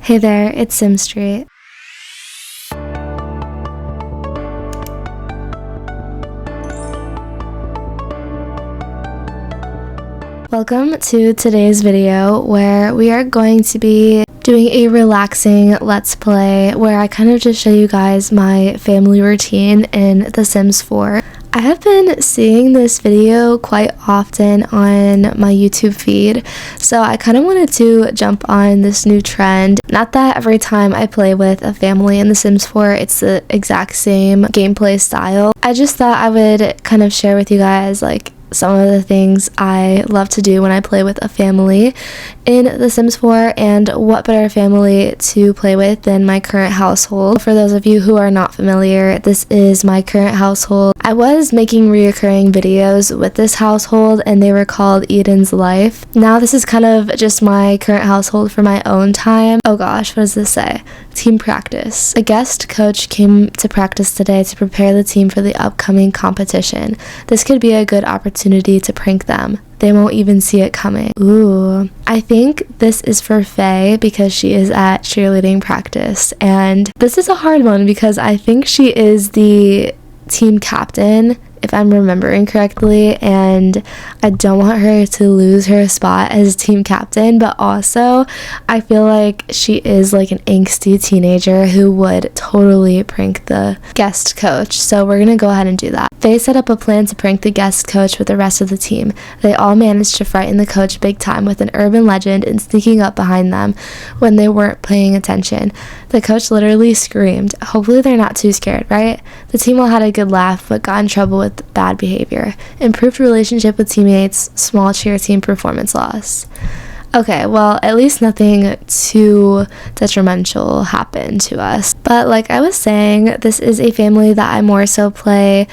Hey there, it's Sim Street. Welcome to today's video where we are going to be doing a relaxing let's play where I kind of just show you guys my family routine in The Sims 4. I have been seeing this video quite often on my YouTube feed, so I kind of wanted to jump on this new trend. Not that every time I play with a family in The Sims 4 it's the exact same gameplay style. I just thought I would kind of share with you guys like some of the things I love to do when I play with a family in The Sims 4, and what better family to play with than my current household. For those of you who are not familiar, this is my current household. I was making reoccurring videos with this household and they were called Eden's Life. Now this is kind of just my current household for my own time. Oh gosh, what does this say? Team practice. A guest coach came to practice today to prepare the team for the upcoming competition. This could be a good opportunity to prank them. They won't even see it coming. Ooh. I think this is for Faye because she is at cheerleading practice. And this is a hard one because I think she is the team captain, if I'm remembering correctly, and I don't want her to lose her spot as team captain, but also I feel like she is like an angsty teenager who would totally prank the guest coach, so we're gonna go ahead and do that. Faye set up a plan to prank the guest coach with the rest of the team. They all managed to frighten the coach big time with an urban legend and sneaking up behind them when they weren't paying attention. The coach literally screamed. Hopefully they're not too scared, right? The team all had a good laugh but got in trouble with bad behavior. Improved relationship with teammates, small cheer team performance loss. Okay, well, at least nothing too detrimental happened to us. But like I was saying, this is a family that I more so play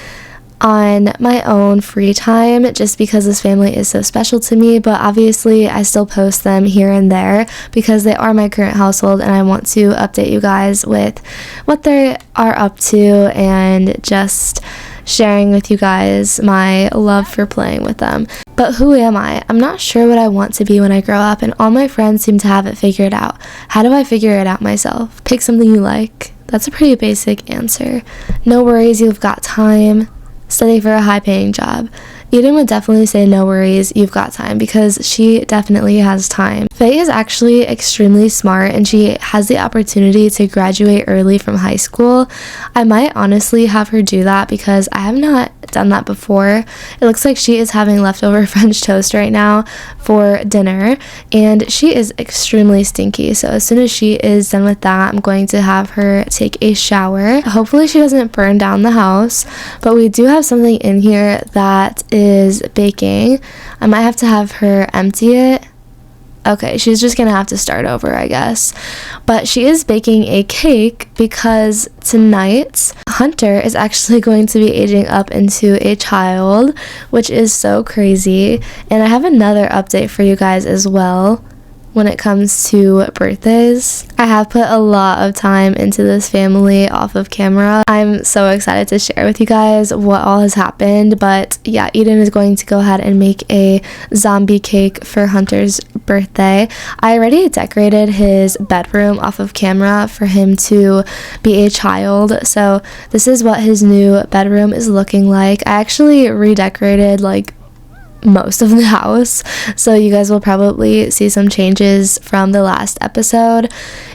on my own free time just because this family is so special to me, but obviously I still post them here and there because they are my current household and I want to update you guys with what they are up to and just sharing with you guys my love for playing with them. But who am I? I'm not sure what I want to be when I grow up, and all my friends seem to have it figured out. How do I figure it out myself? Pick something you like. That's a pretty basic answer. No worries, you've got time. Study for a high-paying job. Eden would definitely say no worries, you've got time, because she definitely has time. Faye is actually extremely smart and she has the opportunity to graduate early from high school. I might honestly have her do that because I have not done that before. It looks like she is having leftover French toast right now for dinner and she is extremely stinky, so as soon as she is done with that, I'm going to have her take a shower. Hopefully she doesn't burn down the house, but we do have something in here that is baking. I might have to have her empty it. Okay, she's just gonna have to start over, I guess. But she is baking a cake because tonight Hunter is actually going to be aging up into a child, which is so crazy. And I have another update for you guys as well when it comes to birthdays. I have put a lot of time into this family off of camera. I'm so excited to share with you guys what all has happened, but yeah, Eden is going to go ahead and make a zombie cake for Hunter's birthday. I already decorated his bedroom off of camera for him to be a child, so this is what his new bedroom is looking like. I actually redecorated like most of the house, so you guys will probably see some changes from the last episode.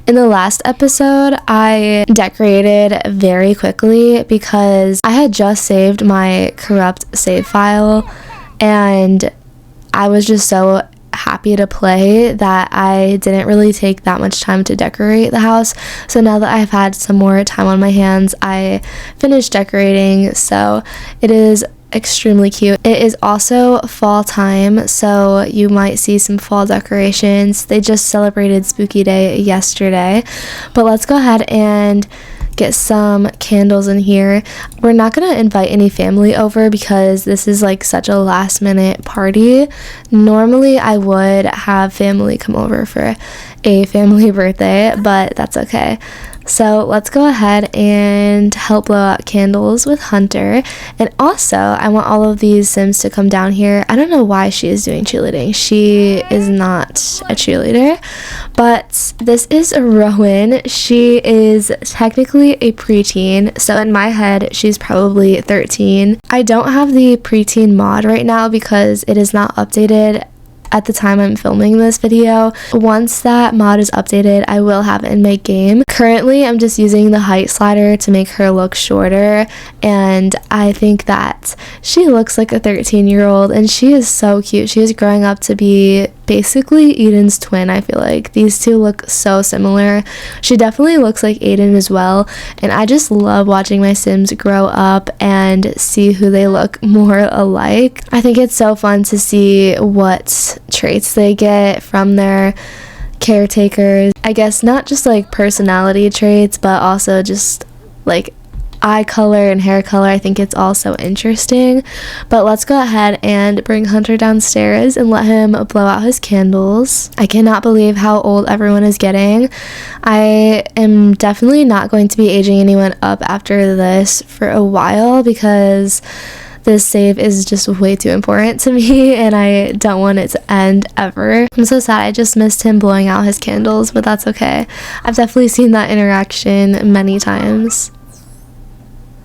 In the last episode, I decorated very quickly because I had just saved my corrupt save file and I was just so happy to play that I didn't really take that much time to decorate the house. So now that I've had some more time on my hands, I finished decorating, so it is extremely cute. It is also fall time, so you might see some fall decorations. They just celebrated Spooky Day yesterday, but let's go ahead and get some candles in here. We're not gonna invite any family over because this is like such a last minute party. Normally I would have family come over for a family birthday, but that's okay. So let's go ahead and help blow out candles with Hunter. And also, I want all of these Sims to come down here. I don't know why she is doing cheerleading. She is not a cheerleader. But this is Rowan. She is technically a preteen. So in my head, she's probably 13. I don't have the preteen mod right now because it is not updated at the time I'm filming this video. Once that mod is updated, I will have it in my game. Currently, I'm just using the height slider to make her look shorter, and I think that she looks like a 13-year-old, and she is so cute. She is growing up to be basically Eden's twin. I feel like these two look so similar. She definitely looks like Aiden as well, and I just love watching my Sims grow up and see who they look more alike. I think it's so fun to see what traits they get from their caretakers. I guess not just like personality traits, but also just like eye color and hair color. I think it's all so interesting. But let's go ahead and bring Hunter downstairs and let him blow out his candles. I cannot believe how old everyone is getting. I am definitely not going to be aging anyone up after this for a while because this save is just way too important to me and I don't want it to end ever. I'm so sad I just missed him blowing out his candles, but that's okay. I've definitely seen that interaction many times.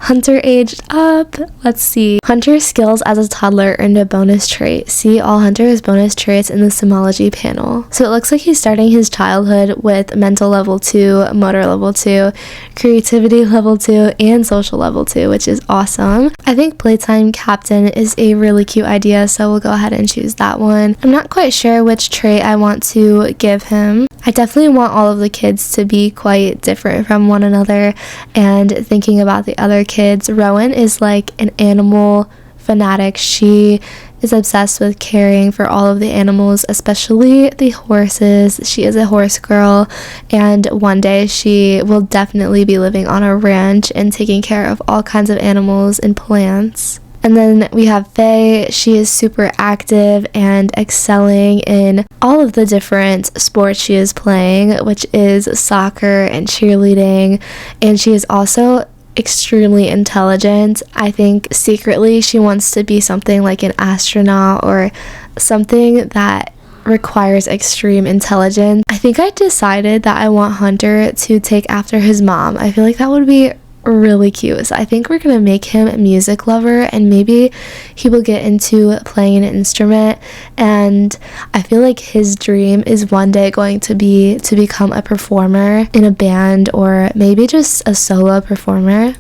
Hunter aged up. Let's see. Hunter's skills as a toddler earned a bonus trait. See all Hunter's bonus traits in the Simology panel. So it looks like he's starting his childhood with mental level 2, motor level 2, creativity level 2, and social level 2, which is awesome. I think playtime captain is a really cute idea, so we'll go ahead and choose that one. I'm not quite sure which trait I want to give him. I definitely want all of the kids to be quite different from one another, and thinking about the other kids, Rowan is like an animal fanatic. She is obsessed with caring for all of the animals, especially the horses. She is a horse girl, and one day she will definitely be living on a ranch and taking care of all kinds of animals and plants. And then we have Faye. She is super active and excelling in all of the different sports she is playing, which is soccer and cheerleading, and she is also extremely intelligent. I think secretly she wants to be something like an astronaut or something that requires extreme intelligence. I think I decided that I want Hunter to take after his mom. I feel like that would be really cute. So I think we're gonna make him a music lover, and maybe he will get into playing an instrument. And I feel like his dream is one day going to be to become a performer in a band, or maybe just a solo performer.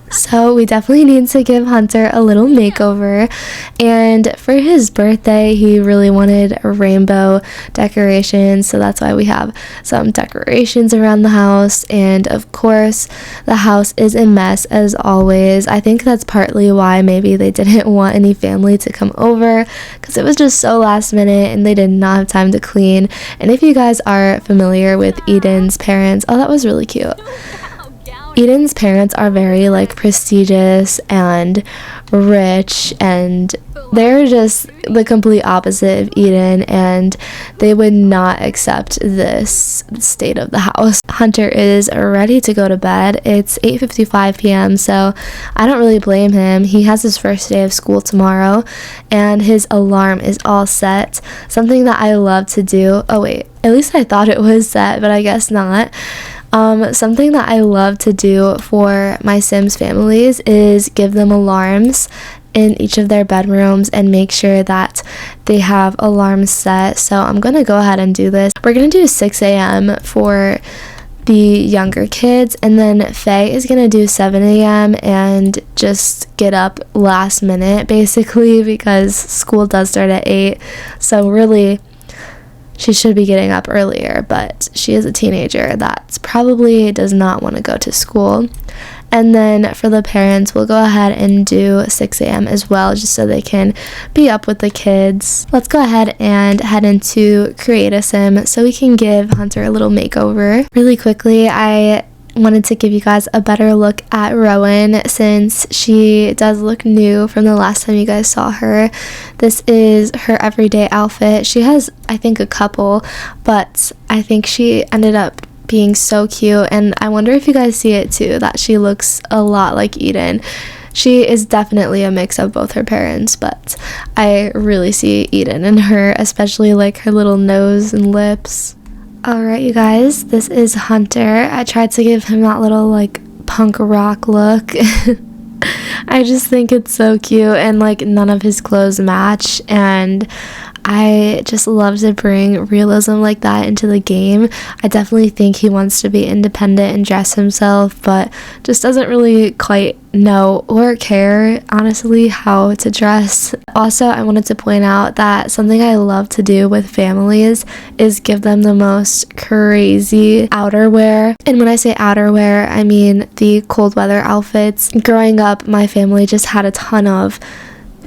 So we definitely need to give Hunter a little makeover, and for his birthday he really wanted a rainbow decoration, so that's why we have some decorations around the house. And of course the house is a mess as always. I think that's partly why maybe they didn't want any family to come over, because it was just so last minute and they did not have time to clean. And if you guys are familiar with Eden's parents, oh, that was really cute. Eden's parents are very like prestigious and rich, and they're just the complete opposite of Eden, and they would not accept this state of the house. Hunter is ready to go to bed. It's 8:55 p.m. so I don't really blame him. He has his first day of school tomorrow and his alarm is all set. Something that I love to do, oh wait, at least I thought it was set, but I guess not. Something that I love to do for my Sims families is give them alarms in each of their bedrooms and make sure that they have alarms set. So I'm gonna go ahead and do this. We're gonna do 6 a.m. for the younger kids, and then Faye is gonna do 7 a.m. and just get up last minute basically, because school does start at 8. So really she should be getting up earlier, but she is a teenager that probably does not want to go to school. And then for the parents, we'll go ahead and do 6 a.m. as well, just so they can be up with the kids. Let's go ahead and head into Create a Sim so we can give Hunter a little makeover. Really quickly, I wanted to give you guys a better look at Rowan, since she does look new from the last time you guys saw her. This is her everyday outfit. She has, I think, a couple, but I think she ended up being so cute, and I wonder if you guys see it too, that she looks a lot like Eden. She is definitely a mix of both her parents, but I really see Eden in her, especially like her little nose and lips. Alright, you guys, this is Hunter. I tried to give him that little like punk rock look. I just think it's so cute, and like none of his clothes match, and I just love to bring realism like that into the game. I definitely think he wants to be independent and dress himself, but just doesn't really quite know or care, honestly, how to dress. Also, I wanted to point out that something I love to do with families is give them the most crazy outerwear. And when I say outerwear, I mean the cold weather outfits. Growing up, my family just had a ton of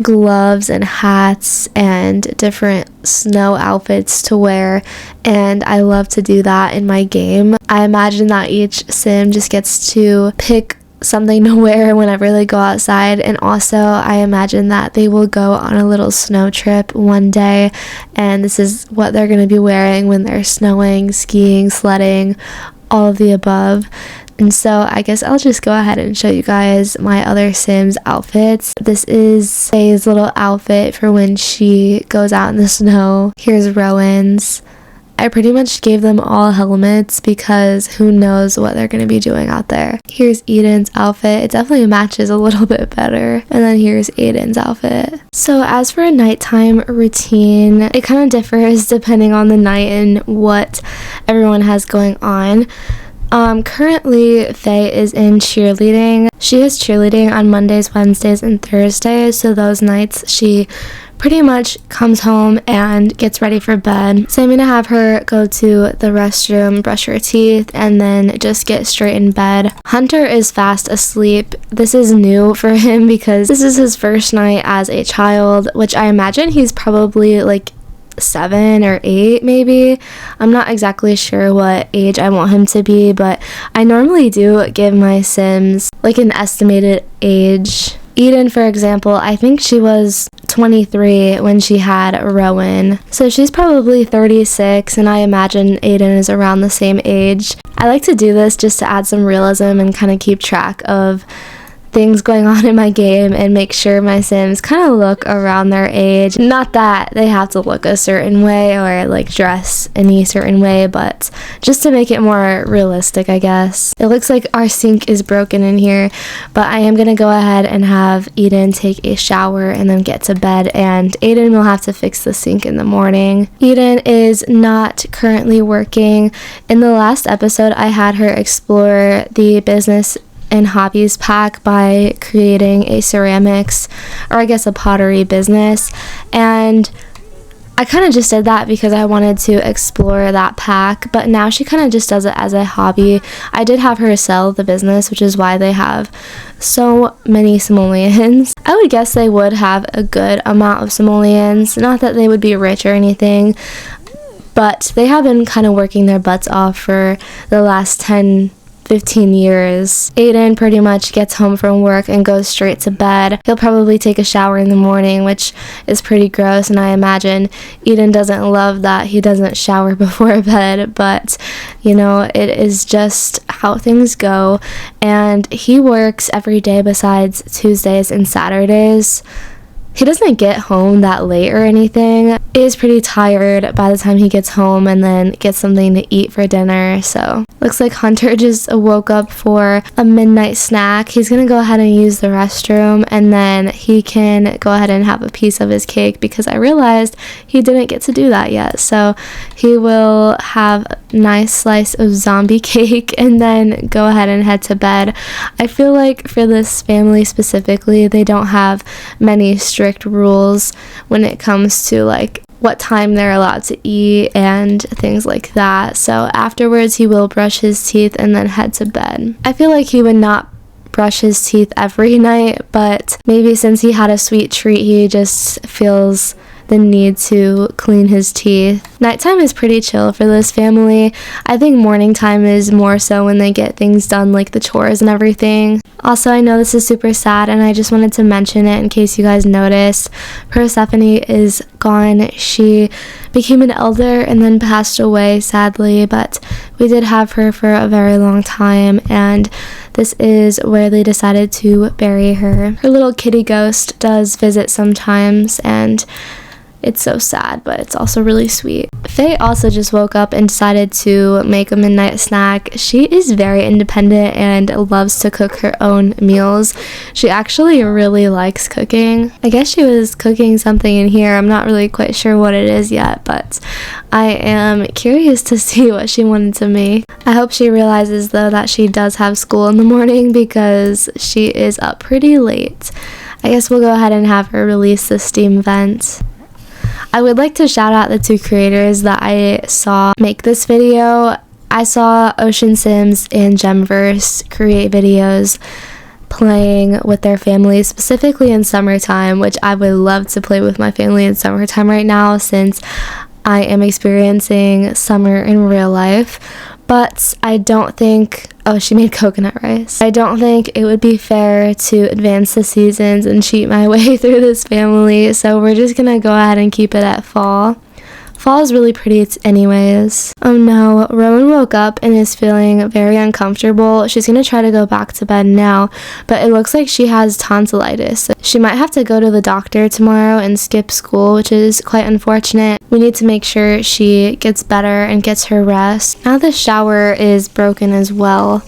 gloves and hats and different snow outfits to wear, and I love to do that in my game. I imagine that each sim just gets to pick something to wear whenever they go outside, and also I imagine that they will go on a little snow trip one day, and this is what they're going to be wearing when they're snowing, skiing, sledding, all of the above. And so I guess I'll just go ahead and show you guys my other Sims outfits. This is Faye's little outfit for when she goes out in the snow. Here's Rowan's. I pretty much gave them all helmets because who knows what they're going to be doing out there. Here's Eden's outfit. It definitely matches a little bit better. And then here's Aiden's outfit. So as for a nighttime routine, it kind of differs depending on the night and what everyone has going on. Currently, Faye is in cheerleading. She is cheerleading on Mondays, Wednesdays, and Thursdays, so those nights she pretty much comes home and gets ready for bed. So I'm gonna have her go to the restroom, brush her teeth, and then just get straight in bed. Hunter is fast asleep. This is new for him because this is his first night as a child, which I imagine he's probably like 7 or 8 maybe. I'm not exactly sure what age I want him to be, but I normally do give my Sims like an estimated age. Eden, for example, I think she was 23 when she had Rowan, so she's probably 36, and I imagine Aiden is around the same age. I like to do this just to add some realism and kind of keep track of things going on in my game and make sure my Sims kind of look around their age. Not that they have to look a certain way or like dress any certain way, but just to make it more realistic, I guess. It looks like our sink is broken in here, but I am gonna go ahead and have Eden take a shower and then get to bed, and Aiden will have to fix the sink in the morning. Eden is not currently working. In the last episode, I had her explore the business and hobbies pack by creating a ceramics, or I guess a pottery business, and I kind of just did that because I wanted to explore that pack, but now she kind of just does it as a hobby. I did have her sell the business, which is why they have so many simoleons. I would guess they would have a good amount of simoleons, not that they would be rich or anything, but they have been kind of working their butts off for the last 10-15 years. Aiden pretty much gets home from work and goes straight to bed. He'll probably take a shower in the morning, which is pretty gross, and I imagine Eden doesn't love that he doesn't shower before bed, but you know, it is just how things go. And he works every day besides Tuesdays and Saturdays. He doesn't get home that late or anything. He is pretty tired by the time he gets home and then gets something to eat for dinner. So looks like Hunter just woke up for a midnight snack. He's gonna go ahead and use the restroom, and then he can go ahead and have a piece of his cake because I realized he didn't get to do that yet. So he will have a nice slice of zombie cake and then go ahead and head to bed. I feel like for this family specifically, they don't have many strict rules when it comes to like what time they're allowed to eat and things like that. So afterwards he will brush his teeth and then head to bed. I feel like he would not brush his teeth every night, but maybe since he had a sweet treat, he just feels the need to clean his teeth. Nighttime is pretty chill for this family. I think morning time is more so when they get things done, like the chores and everything. Also, I know this is super sad, and I just wanted to mention it in case you guys noticed. Persephone is gone. She became an elder and then passed away, sadly, but We did have her for a very long time, and this is where they decided to bury her. Her little kitty ghost does visit sometimes, and it's so sad, but it's also really sweet. Faye also just woke up and decided to make a midnight snack. She is very independent and loves to cook her own meals. She actually really likes cooking. I guess she was cooking something in here. I'm not really quite sure what it is yet, but I am curious to see what she wanted to make. I hope she realizes though that she does have school in the morning because she is up pretty late. I guess we'll go ahead and have her release the steam vent. I would like to shout out the two creators that I saw make this video. I saw Ocean Sims and Gemverse create videos playing with their families, specifically in summertime, which I would love to play with my family in summertime right now since I am experiencing summer in real life. But I don't think, oh, she made coconut rice. I don't think it would be fair to advance the seasons and cheat my way through this family, so we're just gonna go ahead and keep it at fall. Fall is really pretty anyways. Oh no, Rowan woke up and is feeling very uncomfortable. She's gonna try to go back to bed now, but it looks like she has tonsillitis. So she might have to go to the doctor tomorrow and skip school, which is quite unfortunate. We need to make sure she gets better and gets her rest. Now the shower is broken as well,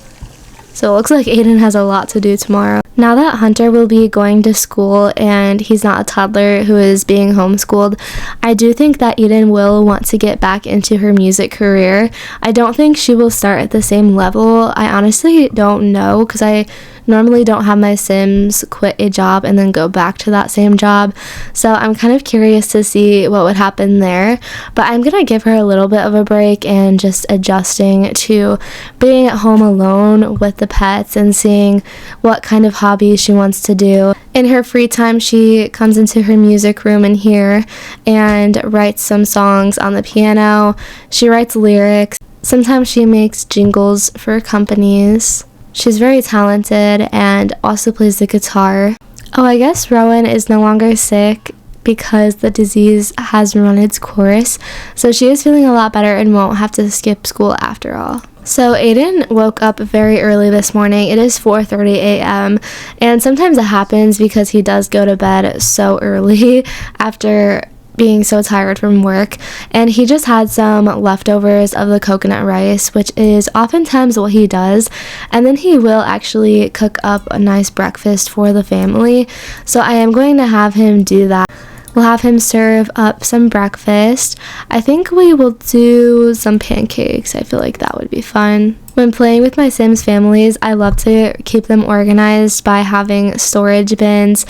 so it looks like Aiden has a lot to do tomorrow. Now that Hunter will be going to school and he's not a toddler who is being homeschooled, I do think that Eden will want to get back into her music career. I don't think she will start at the same level. I honestly don't know because I normally don't have my Sims quit a job and then go back to that same job. So I'm kind of curious to see what would happen there. But I'm going to give her a little bit of a break and just adjusting to being at home alone with the pets and seeing what kind of hobbies she wants to do. In her free time, she comes into her music room in here and writes some songs on the piano. She writes lyrics. Sometimes she makes jingles for companies. She's very talented and also plays the guitar. Oh, I guess Rowan is no longer sick because the disease has run its course, so she is feeling a lot better and won't have to skip school after all. So Aiden woke up very early this morning. It is 4:30 a.m. and sometimes it happens because he does go to bed so early after being so tired from work, and he just had some leftovers of the coconut rice, which is oftentimes what he does, and then he will actually cook up a nice breakfast for the family. So I am going to have him do that. We'll have him serve up some breakfast. I think we will do some pancakes. I feel like that would be fun. When playing with my Sims families, I love to keep them organized by having storage bins,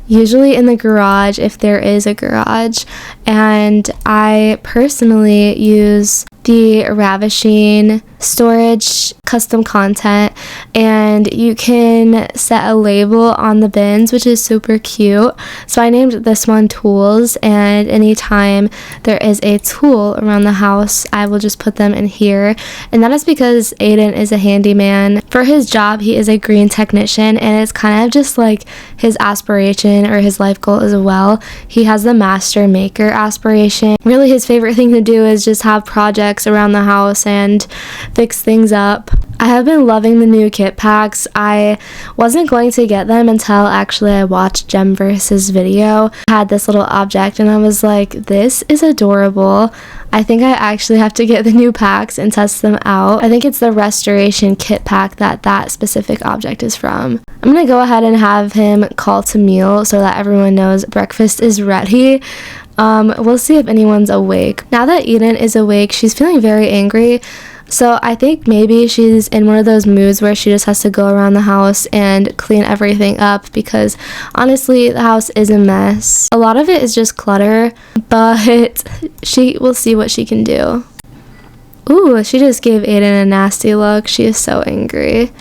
usually in the garage if there is a garage. And I personally use the Ravishing storage custom content, and you can set a label on the bins, which is super cute. So I named this one Tools, and anytime there is a tool around the house, I will just put them in here. And that is because Aiden is a handyman. For his job, he is a green technician, and it's kind of just like his aspiration or his life goal as well. He has the master maker aspiration. Really, his favorite thing to do is just have projects around the house and fix things up. I have been loving the new kit packs. I wasn't going to get them until actually I watched Gemverse's video. I had this little object and I was like, this is adorable. I think I actually have to get the new packs and test them out. I think it's the restoration kit pack that specific object is from. I'm gonna go ahead and have him call to meal so that everyone knows breakfast is ready. We'll see if anyone's awake. Now that Eden is awake, she's feeling very angry. So I think maybe she's in one of those moods where she just has to go around the house and clean everything up, because honestly the house is a mess. A lot of it is just clutter, but she will see what she can do. Ooh, she just gave Aiden a nasty look. She is so angry.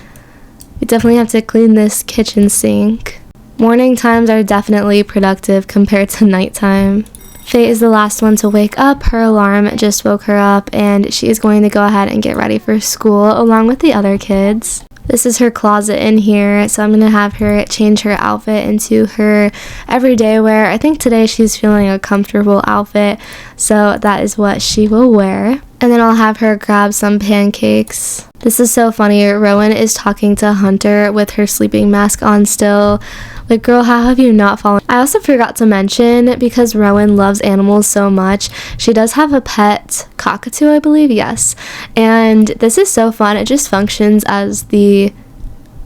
We definitely have to clean this kitchen sink. Morning times are definitely productive compared to nighttime. Faye is the last one to wake up. Her alarm just woke her up, and she is going to go ahead and get ready for school along with the other kids. This is her closet in here, so I'm going to have her change her outfit into her everyday wear. I think today she's feeling a comfortable outfit, so that is what she will wear. and then I'll have her grab some pancakes. This is so funny. Rowan is talking to Hunter with her sleeping mask on still. Like, girl, how have you not fallen? I also forgot to mention, because Rowan loves animals so much, she does have a pet cockatoo, I believe, yes. And this is so fun. It just functions as the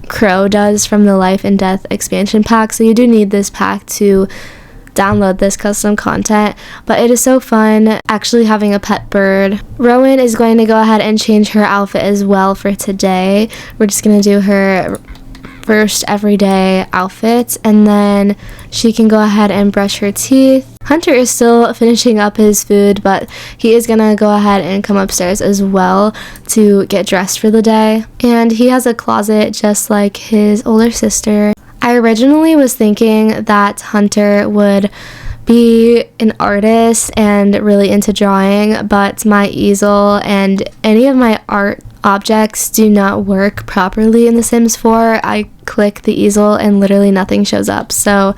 crow does from the Life and Death expansion pack. So you do need this pack to download this custom content, but it is so fun actually having a pet bird. Rowan is going to go ahead and change her outfit as well for today. We're just going to do her first everyday outfit, and then she can go ahead and brush her teeth. Hunter is still finishing up his food, but he is gonna go ahead and come upstairs as well to get dressed for the day. And he has a closet just like his older sister. I originally was thinking that Hunter would be an artist and really into drawing, but my easel and any of my art objects do not work properly in The Sims 4. I click the easel and literally nothing shows up. So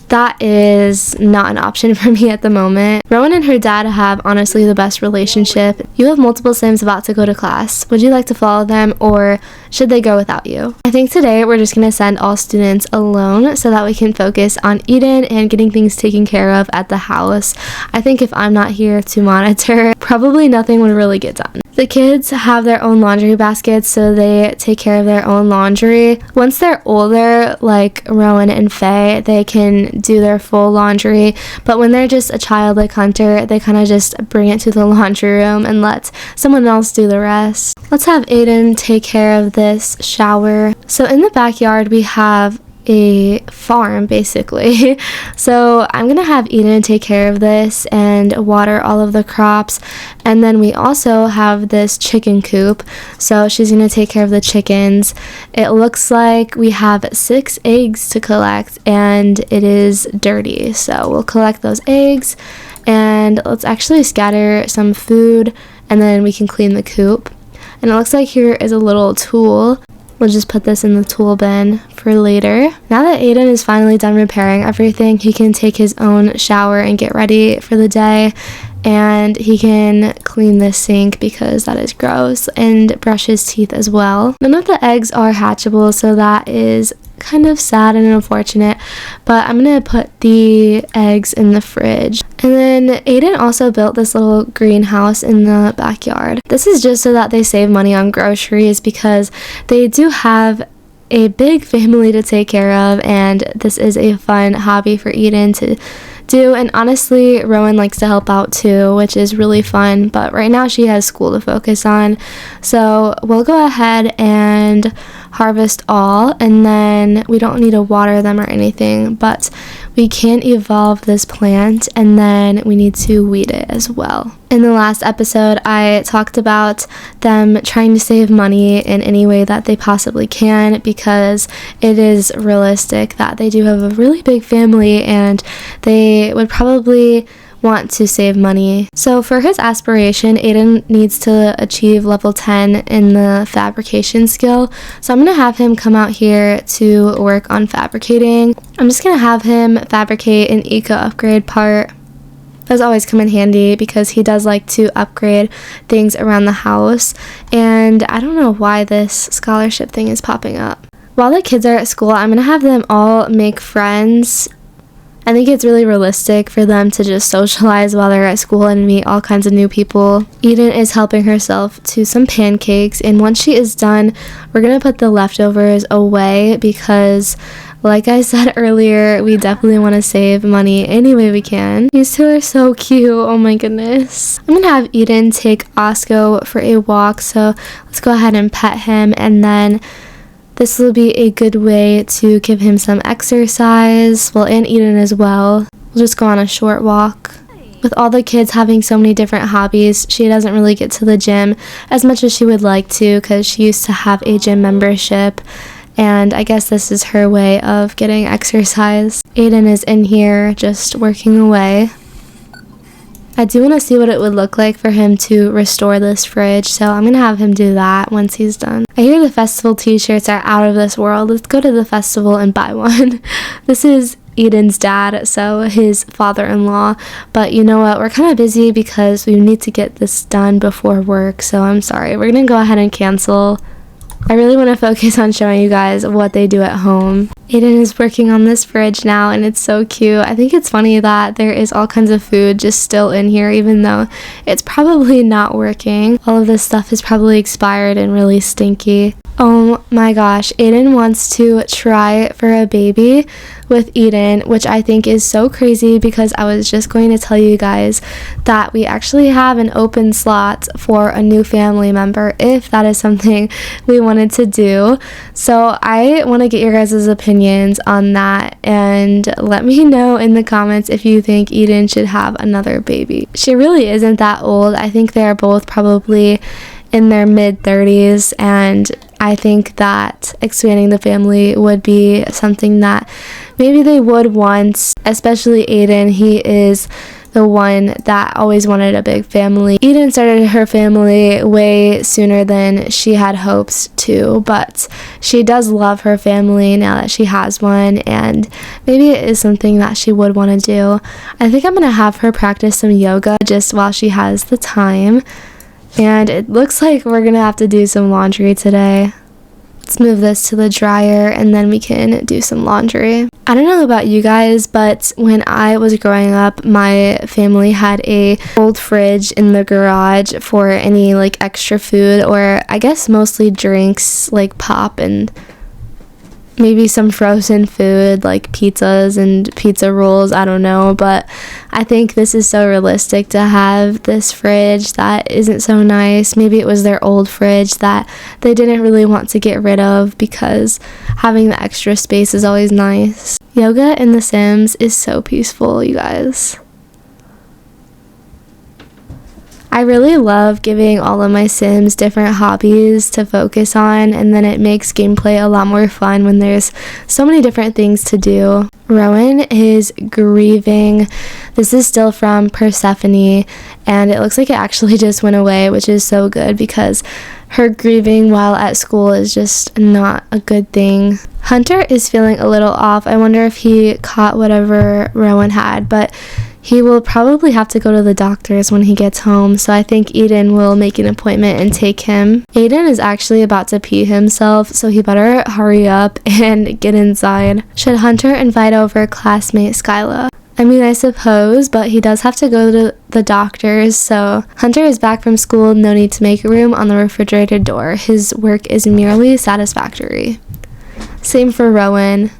that is not an option for me at the moment. Rowan and her dad have honestly the best relationship. You have multiple Sims about to go to class. Would you like to follow them, or should they go without you? I think today we're just going to send all students alone so that we can focus on Eden and getting things taken care of at the house. I think if I'm not here to monitor, probably nothing would really get done. The kids have their own laundry baskets, so they take care of their own laundry. Once they're older, like Rowan and Faye, they can do their full laundry, but when they're just a child like Hunter, they kind of just bring it to the laundry room and let someone else do the rest. Let's have Aiden take care of this shower. So in the backyard, we have a farm basically. So I'm gonna have Eden take care of this and water all of the crops, and then we also have this chicken coop, so she's gonna take care of the chickens. It looks like we have 6 eggs to collect and it is dirty, so we'll collect those eggs and let's actually scatter some food and then we can clean the coop. And it looks like here is a little tool. We'll just put this in the tool bin for later. Now that Aiden is finally done repairing everything, he can take his own shower and get ready for the day. And he can clean this sink because that is gross, and brush his teeth as well. None of the eggs are hatchable, so that is kind of sad and unfortunate, but I'm gonna put the eggs in the fridge. And then Aiden also built this little greenhouse in the backyard. This is just so that they save money on groceries, because they do have a big family to take care of, and this is a fun hobby for Eden to do. And honestly, Rowan likes to help out too, which is really fun, but right now she has school to focus on. So we'll go ahead and harvest all, and then we don't need to water them or anything, but we can evolve this plant, and then we need to weed it as well. In the last episode, I talked about them trying to save money in any way that they possibly can, because it is realistic that they do have a really big family and they would probably want to save money. So for his aspiration, Aiden needs to achieve level 10 in the fabrication skill. So I'm going to have him come out here to work on fabricating. I'm just going to have him fabricate an eco upgrade part. Those always come in handy because he does like to upgrade things around the house. And I don't know why this scholarship thing is popping up. While the kids are at school, I'm going to have them all make friends. I think it's really realistic for them to just socialize while they're at school and meet all kinds of new people. Eden is helping herself to some pancakes, and once she is done, we're going to put the leftovers away because, like I said earlier, we definitely want to save money any way we can. These two are so cute. Oh my goodness. I'm going to have Eden take Osco for a walk, so let's go ahead and pet him, and then this will be a good way to give him some exercise, well, and Eden as well. We'll just go on a short walk. With all the kids having so many different hobbies, she doesn't really get to the gym as much as she would like to because she used to have a gym membership, and I guess this is her way of getting exercise. Aiden is in here just working away. I do want to see what it would look like for him to restore this fridge, so I'm going to have him do that once he's done. I hear the festival t-shirts are out of this world. Let's go to the festival and buy one. This is Eden's dad, so his father-in-law. But you know what, we're kind of busy because we need to get this done before work, so I'm sorry. We're gonna go ahead and cancel. I really want to focus on showing you guys what they do at home. Eden is working on this fridge now, and it's so cute. I think it's funny that there is all kinds of food just still in here, even though it's probably not working. All of this stuff is probably expired and really stinky. Oh my gosh, Eden wants to try for a baby with Eden, which I think is so crazy because I was just going to tell you guys that we actually have an open slot for a new family member if that is something we wanted to do. So I want to get your guys' opinions on that, and let me know in the comments if you think Eden should have another baby. She really isn't that old. I think they're both probably in their mid-30s, and I think that expanding the family would be something that maybe they would want, especially Eden. He is the one that always wanted a big family. Eden started her family way sooner than she had hopes to, but she does love her family now that she has one, and maybe it is something that she would want to do. I think I'm going to have her practice some yoga just while she has the time. And it looks like we're gonna have to do some laundry today. Let's move this to the dryer and then we can do some laundry. I don't know about you guys, but when I was growing up, my family had a old fridge in the garage for any like extra food, or I guess mostly drinks like pop and maybe some frozen food like pizzas and pizza rolls. I don't know, but I think this is so realistic to have this fridge that isn't so nice. Maybe it was their old fridge that they didn't really want to get rid of because having the extra space is always nice. Yoga in The Sims is so peaceful, you guys. I really love giving all of my Sims different hobbies to focus on, and then it makes gameplay a lot more fun when there's so many different things to do. Rowan is grieving. This is still from Persephone, and it looks like it actually just went away, which is so good because her grieving while at school is just not a good thing. Hunter is feeling a little off. I wonder if he caught whatever Rowan had, but he will probably have to go to the doctor's when he gets home, so I think Eden will make an appointment and take him. Eden is actually about to pee himself, so he better hurry up and get inside. Should Hunter invite over classmate Skyla? I mean, I suppose, but he does have to go to the doctor's, so Hunter is back from school. No need to make room on the refrigerator door. His work is merely satisfactory. Same for Rowan.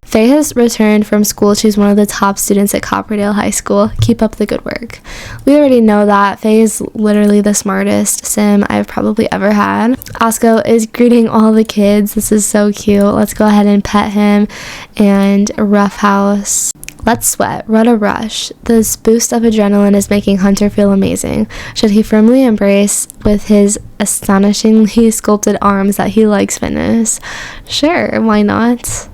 Faye has returned from school. She's one of the top students at Copperdale High School. Keep up the good work. We already know that. Faye is literally the smartest sim I've probably ever had. Osco is greeting all the kids. This is so cute. Let's go ahead and pet him and roughhouse. Let's sweat. What a rush. This boost of adrenaline is making Hunter feel amazing. Should he firmly embrace with his astonishingly sculpted arms that he likes fitness? Sure, why not?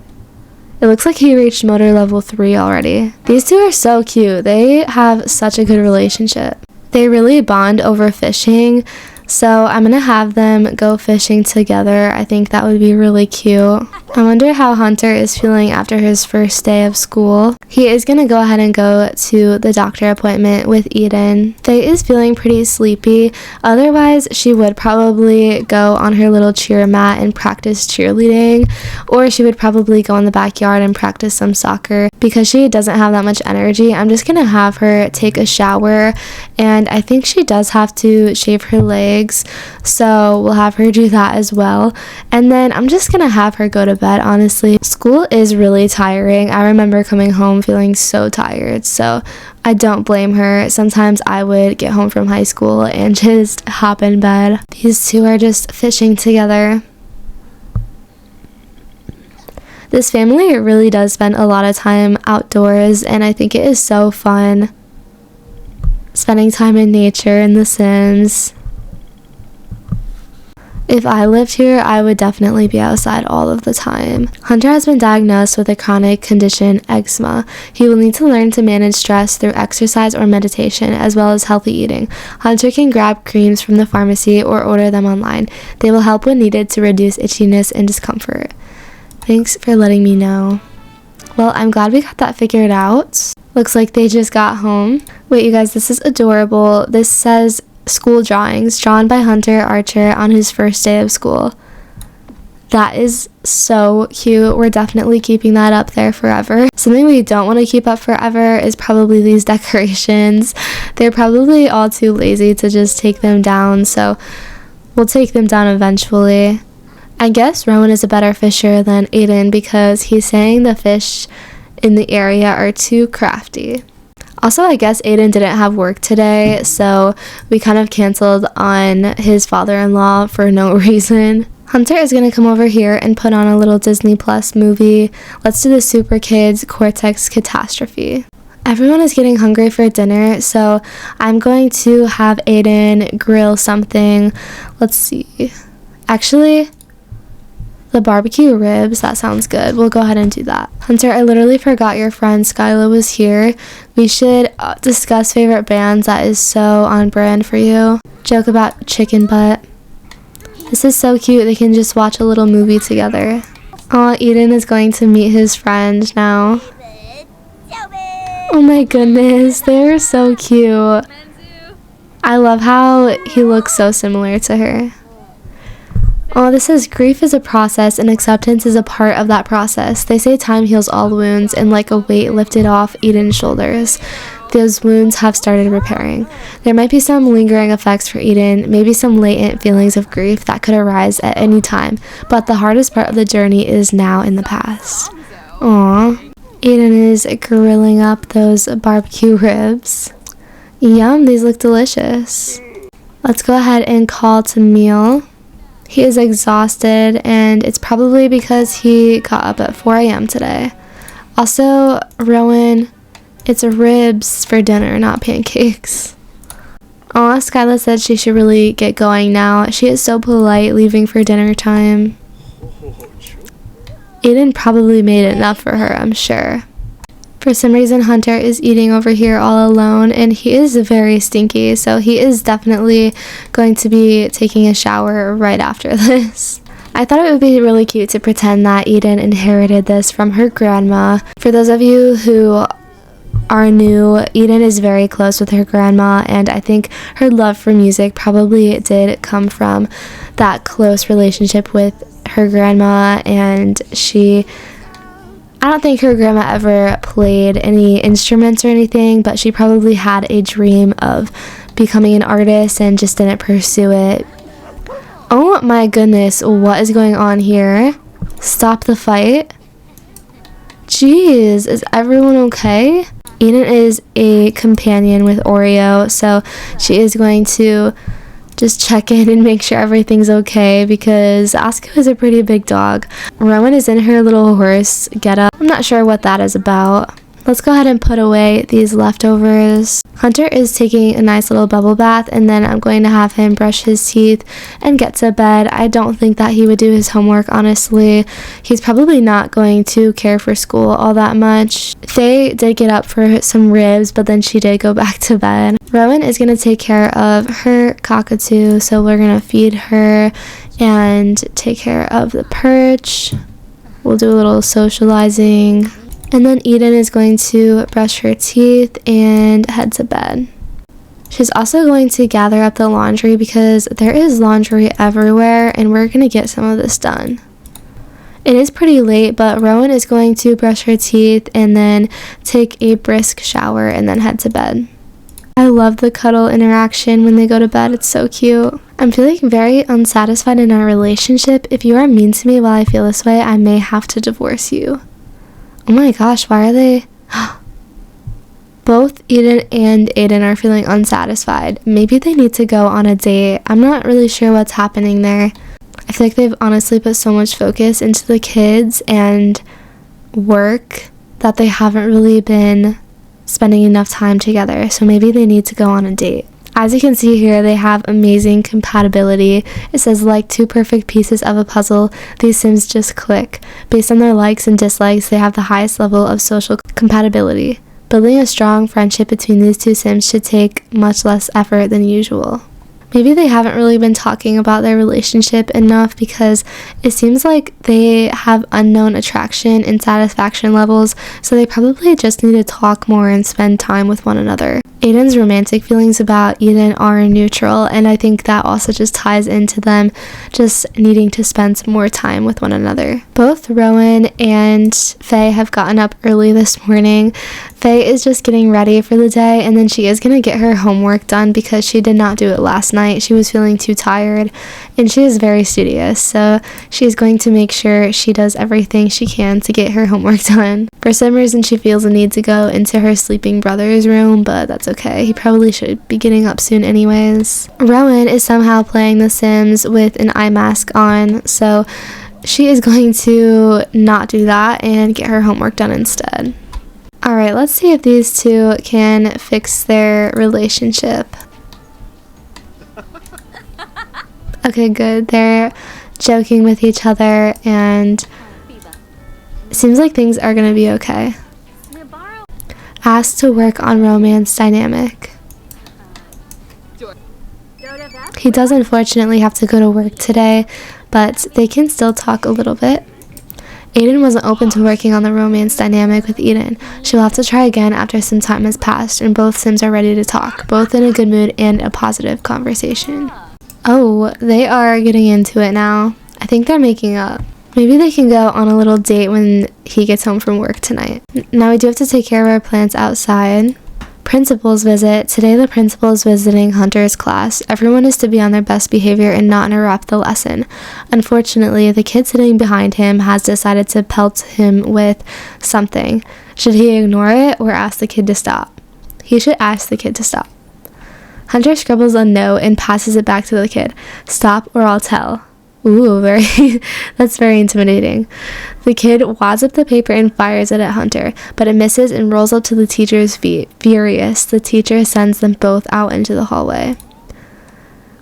It looks like he reached motor level 3 already. These two are so cute. They have such a good relationship. They really bond over fishing, so I'm gonna have them go fishing together. I think that would be really cute. I wonder how Hunter is feeling after his first day of school. He is gonna go ahead and go to the doctor appointment with Eden. Faye is feeling pretty sleepy. Otherwise, she would probably go on her little cheer mat and practice cheerleading, or she would probably go in the backyard and practice some soccer. Because she doesn't have that much energy, I'm just gonna have her take a shower, and I think she does have to shave her legs, so we'll have her do that as well. And then I'm just gonna have her go to bed. Honestly, school is really tiring. I remember coming home feeling so tired, so I don't blame her. Sometimes I would get home from high school and just hop in bed. These two are just fishing together. This family really does spend a lot of time outdoors, and I think it is so fun spending time in nature in The Sims. If I lived here, I would definitely be outside all of the time. Hunter has been diagnosed with a chronic condition, eczema. He will need to learn to manage stress through exercise or meditation, as well as healthy eating. Hunter can grab creams from the pharmacy or order them online. They will help when needed to reduce itchiness and discomfort. Thanks for letting me know. Well, I'm glad we got that figured out. Looks like they just got home. Wait, you guys, this is adorable. This says school drawings drawn by Hunter Archer on his first day of school. That is so cute. We're definitely keeping that up there forever. Something we don't want to keep up forever is probably these decorations. They're probably all too lazy to just take them down, so we'll take them down eventually. I guess Rowan is a better fisher than Aiden because he's saying the fish in the area are too crafty. Also, I guess Aiden didn't have work today, so we kind of canceled on his father-in-law for no reason. Hunter is going to come over here and put on a little Disney Plus movie. Let's do the Super Kids Cortex Catastrophe. Everyone is getting hungry for dinner, so I'm going to have Aiden grill something. Let's see. Actually, the barbecue ribs, that sounds good. We'll go ahead and do that. Hunter, I literally forgot your friend Skyla was here. We should discuss favorite bands. That is so on brand for you. Joke about chicken butt. This is so cute. They can just watch a little movie together. Oh, Eden is going to meet his friend now. Oh my goodness, they're so cute. I love how he looks so similar to her. Oh, this says grief is a process and acceptance is a part of that process. They say time heals all wounds, and like a weight lifted off Eden's shoulders, those wounds have started repairing. There might be some lingering effects for Eden, maybe some latent feelings of grief that could arise at any time, but the hardest part of the journey is now in the past. Aww. Eden is grilling up those barbecue ribs. Yum, these look delicious. Let's go ahead and call to meal. He is exhausted, and it's probably because he got up at 4 a.m. today. Also, Rowan, it's ribs for dinner, not pancakes. Aw, Skyla said she should really get going now. She is so polite, leaving for dinner time. Aiden probably made enough for her, I'm sure. For some reason, Hunter is eating over here all alone, and he is very stinky, so he is definitely going to be taking a shower right after this. I thought it would be really cute to pretend that Eden inherited this from her grandma. For those of you who are new, Eden is very close with her grandma, and I think her love for music probably did come from that close relationship with her grandma, and I don't think her grandma ever played any instruments or anything, but she probably had a dream of becoming an artist and just didn't pursue it. Oh my goodness, what is going on here? Stop the fight. Jeez, is everyone okay? Eden is a companion with Oreo, so she is going to just check in and make sure everything's okay because Asuka is a pretty big dog. Rowan is in her little horse getup. I'm not sure what that is about. Let's go ahead and put away these leftovers. Hunter is taking a nice little bubble bath, and then I'm going to have him brush his teeth and get to bed. I don't think that he would do his homework, honestly. He's probably not going to care for school all that much. Faye did get up for some ribs, but then she did go back to bed. Rowan is going to take care of her cockatoo, so we're going to feed her and take care of the perch. We'll do a little socializing. And then Eden is going to brush her teeth and head to bed. She's also going to gather up the laundry because there is laundry everywhere, and we're going to get some of this done. It is pretty late, but Rowan is going to brush her teeth and then take a brisk shower and then head to bed. I love the cuddle interaction when they go to bed. It's so cute. I'm feeling very unsatisfied in our relationship. If you are mean to me while I feel this way, I may have to divorce you. Oh my gosh, why are they... Both Eden and Aiden are feeling unsatisfied. Maybe they need to go on a date. I'm not really sure what's happening there. I feel like they've honestly put so much focus into the kids and work that they haven't really been spending enough time together. So maybe they need to go on a date. As you can see here, they have amazing compatibility. It says, like two perfect pieces of a puzzle, these Sims just click. Based on their likes and dislikes, they have the highest level of social compatibility. Building a strong friendship between these two Sims should take much less effort than usual. Maybe they haven't really been talking about their relationship enough because it seems like they have unknown attraction and satisfaction levels, so they probably just need to talk more and spend time with one another. Aiden's romantic feelings about Eden are neutral, and I think that also just ties into them just needing to spend some more time with one another. Both Rowan and Faye have gotten up early this morning. Faye is just getting ready for the day, and then she is going to get her homework done because she did not do it last night. She was feeling too tired, and she is very studious, so she's going to make sure she does everything she can to get her homework done. For some reason, she feels a need to go into her sleeping brother's room, but that's okay. He probably should be getting up soon anyways. Rowan is somehow playing The Sims with an eye mask on, so she is going to not do that and get her homework done instead. Alright, let's see if these two can fix their relationship. Okay, good. They're joking with each other and it seems like things are going to be okay. Asked to work on romance dynamic. He does unfortunately have to go to work today, but they can still talk a little bit. Aiden wasn't open to working on the romance dynamic with Eden. She'll have to try again after some time has passed and both Sims are ready to talk, both in a good mood and a positive conversation. Oh, they are getting into it now. I think they're making up. Maybe they can go on a little date when he gets home from work tonight. Now we do have to take care of our plants outside. Principal's visit. Today the principal is visiting Hunter's class. Everyone is to be on their best behavior and not interrupt the lesson. Unfortunately, the kid sitting behind him has decided to pelt him with something. Should he ignore it or ask the kid to stop? He should ask the kid to stop. Hunter scribbles a note and passes it back to the kid. Stop or I'll tell. Ooh, that's very intimidating. The kid wads up the paper and fires it at Hunter, but it misses and rolls up to the teacher's feet. Furious, the teacher sends them both out into the hallway.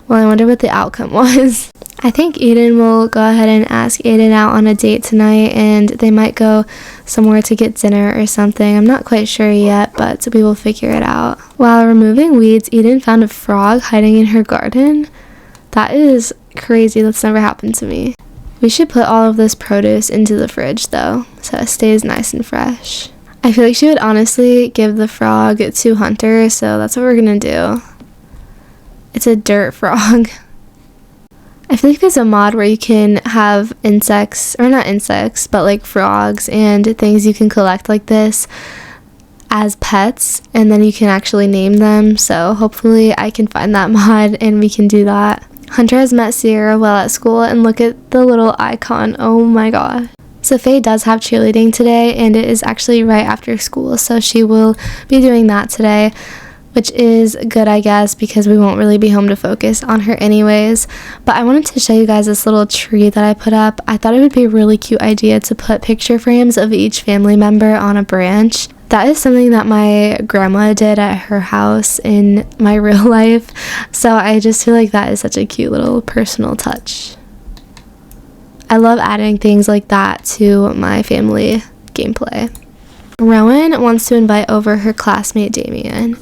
Well, I wonder what the outcome was. I think Eden will go ahead and ask Aiden out on a date tonight, and they might go somewhere to get dinner or something. I'm not quite sure yet, but we will figure it out. While removing weeds, Eden found a frog hiding in her garden. That is crazy. That's never happened to me. We should put all of this produce into the fridge though, so it stays nice and fresh. I feel like she would honestly give the frog to Hunter, so that's what we're gonna do. It's a dirt frog. I feel like there's a mod where you can have insects, or not insects, but like frogs and things you can collect like this as pets, and then you can actually name them, so hopefully I can find that mod and we can do that. Hunter has met Sierra while at school, and look at the little icon. Oh my god. So Faye does have cheerleading today, and it is actually right after school, so she will be doing that today, which is good, I guess, because we won't really be home to focus on her anyways. But I wanted to show you guys this little tree that I put up. I thought it would be a really cute idea to put picture frames of each family member on a branch. That is something that my grandma did at her house in my real life, so I just feel like that is such a cute little personal touch. I love adding things like that to my family gameplay. Rowan wants to invite over her classmate Damien.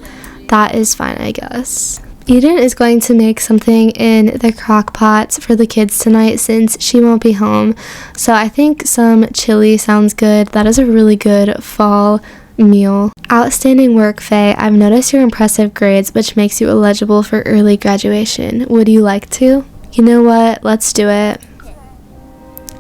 That is fine, I guess. Eden is going to make something in the crock pot for the kids tonight since she won't be home, so I think some chili sounds good. That is a really good fall meal. Outstanding work, Faye. I've noticed your impressive grades, which makes you eligible for early graduation. Would you like to? You know what? Let's do it.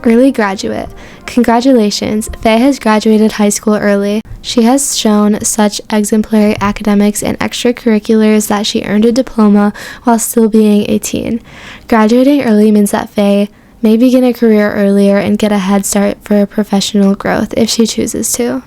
Early graduate. Congratulations. Faye has graduated high school early. She has shown such exemplary academics and extracurriculars that she earned a diploma while still being a teen. Graduating early means that Faye may begin a career earlier and get a head start for professional growth if she chooses to.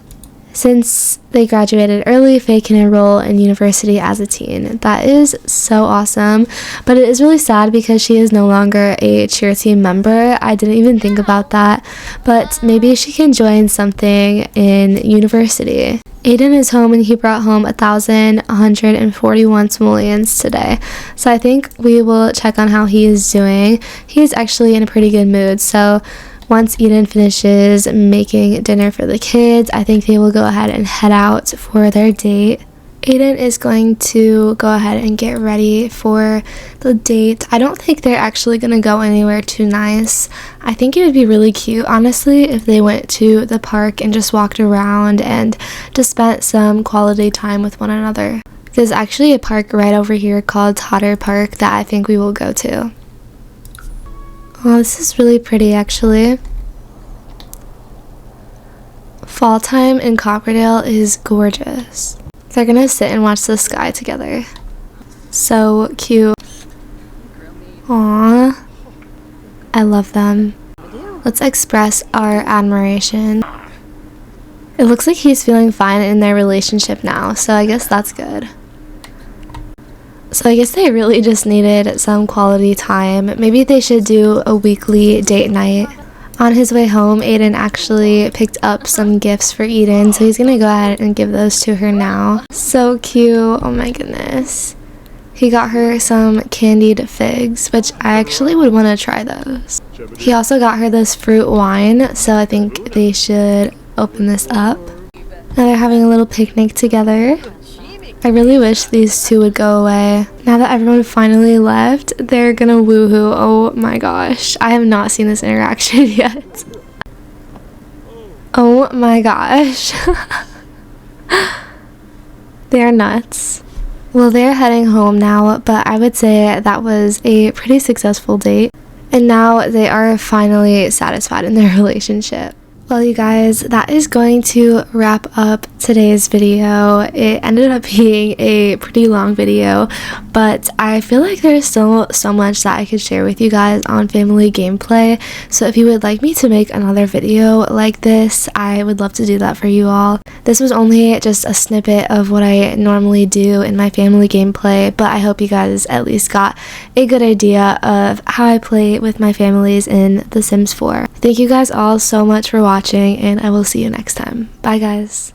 Since they graduated early, Faye can enroll in university as a teen. That is so awesome, but it is really sad because she is no longer a cheer team member. I didn't even think about that, but maybe she can join something in university. Aiden is home and he brought home 1,141 simoleons today, so I think we will check on how he is doing. He is actually in a pretty good mood, so once Eden finishes making dinner for the kids, I think they will go ahead and head out for their date. Aiden is going to go ahead and get ready for the date. I don't think they're actually going to go anywhere too nice. I think it would be really cute, honestly, if they went to the park and just walked around and just spent some quality time with one another. There's actually a park right over here called Totter Park that I think we will go to. Oh, this is really pretty, actually. Fall time in Copperdale is gorgeous. They're gonna sit and watch the sky together. So cute. Aww. I love them. Let's express our admiration. It looks like he's feeling fine in their relationship now, so I guess that's good. So I guess they really just needed some quality time. Maybe they should do a weekly date night. On his way home, Aiden actually picked up some gifts for Eden, so he's gonna go ahead and give those to her now. So cute. Oh my goodness. He got her some candied figs, which I actually would want to try those. He also got her this fruit wine, so I think they should open this up. Now they're having a little picnic together. I really wish these two would go away. Now that everyone finally left, they're gonna woohoo. Oh my gosh. I have not seen this interaction yet. Oh my gosh. They're nuts. Well, they're heading home now, but I would say that was a pretty successful date. And now they are finally satisfied in their relationship. Well, you guys, that is going to wrap up today's video. It ended up being a pretty long video, but I feel like there's still so much that I could share with you guys on family gameplay. So if you would like me to make another video like this, I would love to do that for you all. This was only just a snippet of what I normally do in my family gameplay, but I hope you guys at least got a good idea of how I play with my families in The Sims 4. Thank you guys all so much for watching, and I will see you next time. Bye guys.